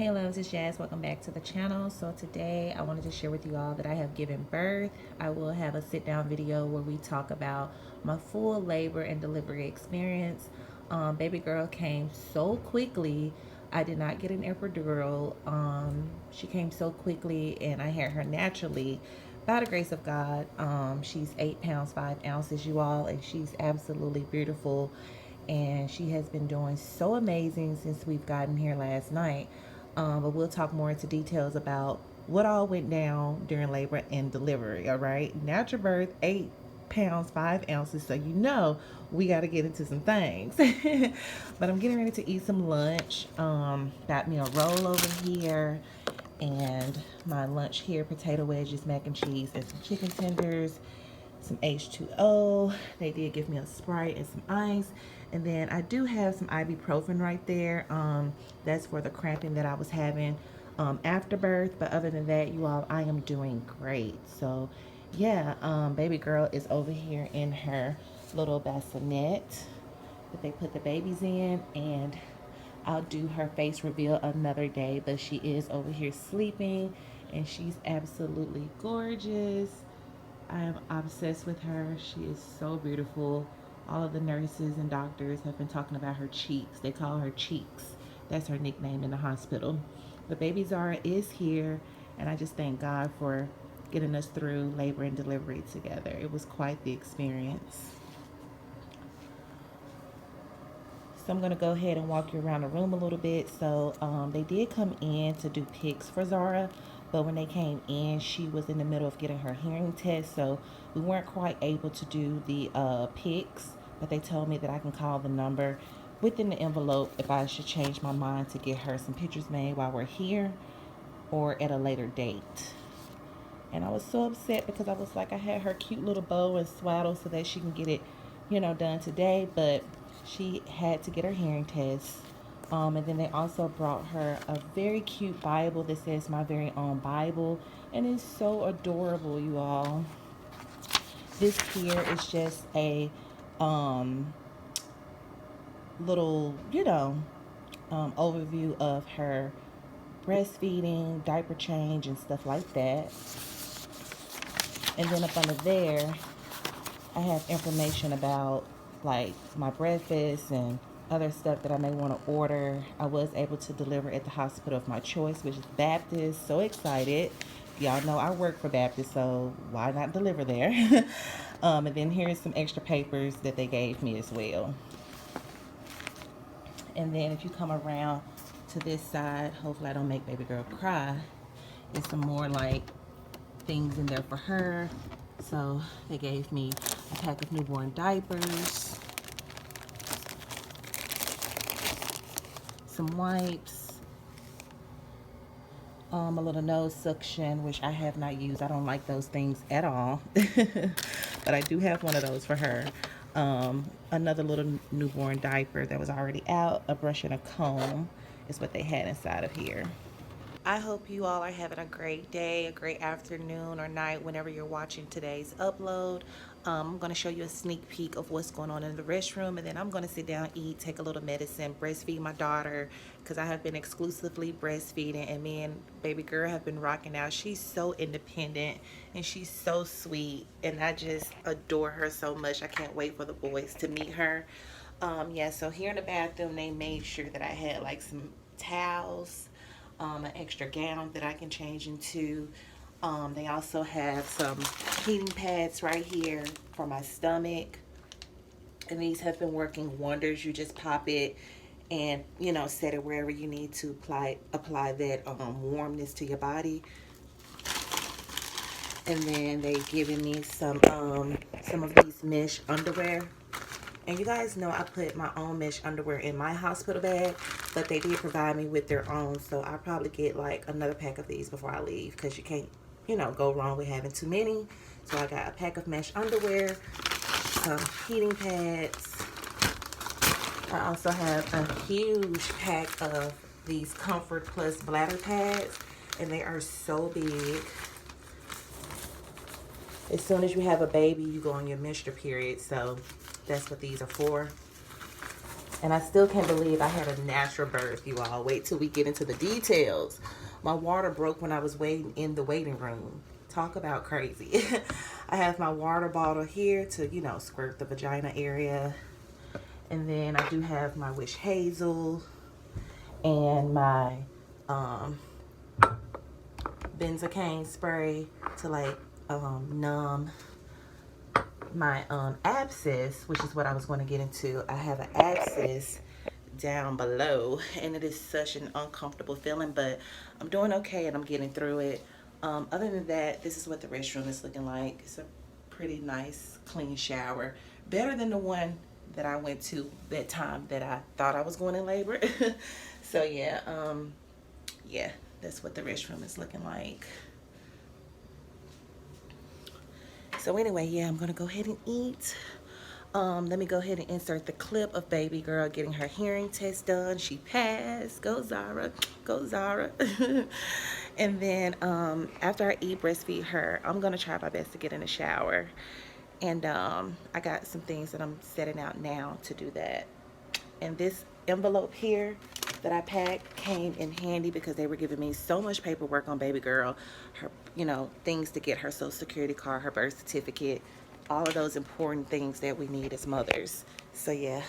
Hey loves, it's Jazz. Welcome back to the channel. So today I wanted to share with you all that I have given birth. I will have a sit down video where we talk about my full labor and delivery experience. Baby girl came so quickly. I did not get an epidural. She came so quickly and I had her naturally by the grace of God. She's 8 pounds 5 ounces, you all, and she's absolutely beautiful. And she has been doing so amazing since we've gotten here last night. But we'll talk more into details about what all went down during labor and delivery. All right, natural birth, 8 pounds 5 ounces, so you know we got to get into some things. But I'm getting ready to eat some lunch. Got me a roll over here and my lunch here: potato wedges, mac and cheese, and some chicken tenders, some H2O. They did give me a Sprite and some ice. And then I do have some ibuprofen right there. That's for the cramping that I was having after birth. But other than that, you all, I am doing great. So yeah, baby girl is over here in her little bassinet that they put the babies in, and I'll do her face reveal another day. But she is over here sleeping and she's absolutely gorgeous. I am obsessed with her. She is so beautiful. All of the nurses and doctors have been talking about her cheeks. They call her Cheeks. That's her nickname in the hospital. But baby Zara is here, and I just thank God for getting us through labor and delivery together. It was quite the experience. So I'm going to go ahead and walk you around the room a little bit. So they did come in to do pics for Zara, but when they came in, she was in the middle of getting her hearing test, so we weren't quite able to do the pics. But they told me that I can call the number within the envelope if I should change my mind to get her some pictures made while we're here or at a later date. And I was so upset because I was like, I had her cute little bow and swaddle so that she can get it, done today. But she had to get her hearing test. And then they also brought her a very cute Bible that says "My Very Own Bible." And it's so adorable, you all. This here is just a little, overview of her breastfeeding, diaper change, and stuff like that. And then up under there, I have information about like my breakfast and other stuff that I may want to order. I was able to deliver at the hospital of my choice, which is Baptist. So excited. Y'all know I work for Baptist, so why not deliver there? And then here's some extra papers that they gave me as well. And then if you come around to this side, hopefully I don't make baby girl cry, there's some more like things in there for her. So they gave me a pack of newborn diapers, some wipes, a little nose suction, which I have not used. I don't like those things at all. But I do have one of those for her. Another little newborn diaper that was already out, a brush and a comb is what they had inside of here. I hope you all are having a great day, a great afternoon or night whenever you're watching today's upload. I'm going to show you a sneak peek of what's going on in the restroom, and then I'm going to sit down, eat, take a little medicine, breastfeed my daughter, because I have been exclusively breastfeeding, and me and baby girl have been rocking out. She's so independent and she's so sweet, and I just adore her so much. I can't wait for the boys to meet her. Yeah, so here in the bathroom, they made sure that I had like some towels, an extra gown that I can change into. They also have some heating pads right here for my stomach, and these have been working wonders. You just pop it and set it wherever you need to apply that warmness to your body. And then they've given me some of these mesh underwear. And you guys know I put my own mesh underwear in my hospital bag, but they did provide me with their own, so I'll probably get like another pack of these before I leave, because you can't, go wrong with having too many. So I got a pack of mesh underwear, some heating pads. I also have a huge pack of these Comfort Plus bladder pads, and they are so big. As soon as you have a baby, you go on your menstrual period, so that's what these are for. And I still can't believe I had a natural birth, you all. Wait till we get into the details. My water broke when I was waiting in the waiting room. Talk about crazy. I have my water bottle here to, you know, squirt the vagina area. And then I do have my Wish Hazel and my benzocaine spray to like numb my abscess, which is what I was going to get into. I have an abscess down below, and it is such an uncomfortable feeling, but I'm doing okay and I'm getting through it. Other than that, this is what the restroom is looking like. It's a pretty nice clean shower, better than the one that I went to that time that I thought I was going in labor. So yeah, yeah, that's what the restroom is looking like. So anyway, yeah, I'm gonna go ahead and eat. Let me go ahead and insert the clip of baby girl getting her hearing test done. She passed. Go Zara. Go Zara. And then after I eat, breastfeed her, I'm gonna try my best to get in the shower. And I got some things that I'm setting out now to do that. And this envelope here that I packed came in handy because they were giving me so much paperwork on baby girl, her, you know, things to get her social security card, her birth certificate, all of those important things that we need as mothers. So yeah.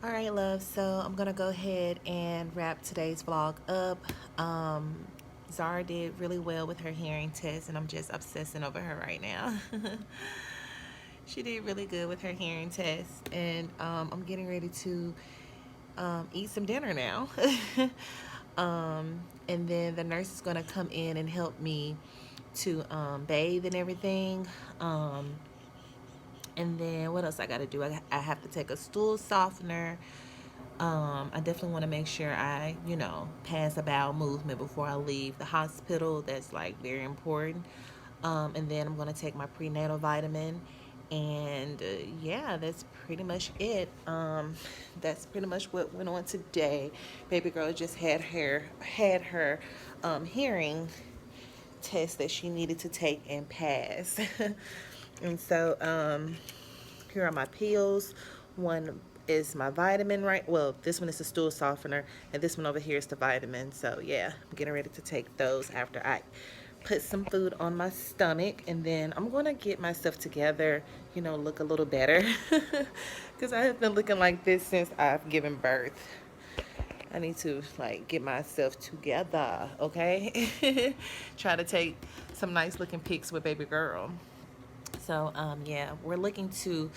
All right, love. So I'm gonna go ahead and wrap today's vlog up. Zara did really well with her hearing test, and I'm just obsessing over her right now. She did really good with her hearing test, and I'm getting ready to eat some dinner now. And then the nurse is gonna come in and help me to bathe and everything. And then what else I gotta do? I have to take a stool softener. I definitely want to make sure I, you know, pass a bowel movement before I leave the hospital. That's like very important. And then I'm going to take my prenatal vitamin. And yeah, that's pretty much it. That's pretty much what went on today. Baby girl just had her hearing test that she needed to take and pass. And so here are my pills. One is my vitamin, right? Well, this one is the stool softener, and this one over here is the vitamin. So yeah, I'm getting ready to take those after I put some food on my stomach, and then I'm gonna get myself together, you know, look a little better, because I have been looking like this since I've given birth. I need to like get myself together, okay? Try to take some nice looking pics with baby girl. So yeah, we're looking to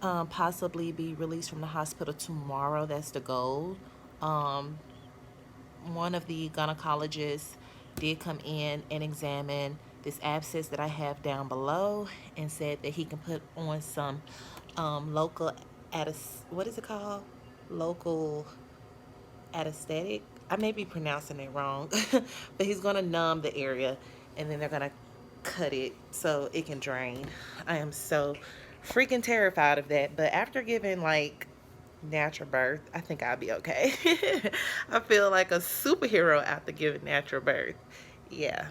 possibly be released from the hospital tomorrow. That's the goal. Um, one of the gynecologists did come in and examine this abscess that I have down below and said that he can put on some local what is it called? Local anesthetic. I may be pronouncing it wrong, but he's gonna numb the area and then they're gonna cut it so it can drain. I am so freaking terrified of that. But after giving like natural birth, I think I'll be okay. I feel like a superhero after giving natural birth. Yeah.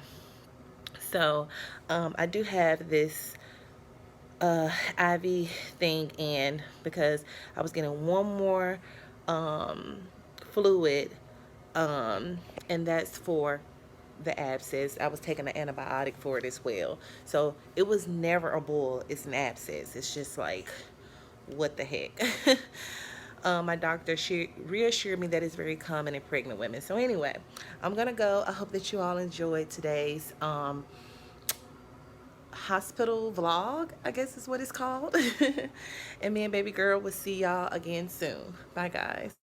So I do have this IV thing in because I was getting one more um, fluid, and that's for the abscess. I was taking an antibiotic for it as well. So it was never a bull, it's an abscess. It's just like, what the heck? My doctor reassured me that it's very common in pregnant women. So anyway, I'm gonna go. I hope that you all enjoyed today's hospital vlog, I guess is what it's called. And me and baby girl will see y'all again soon. Bye guys.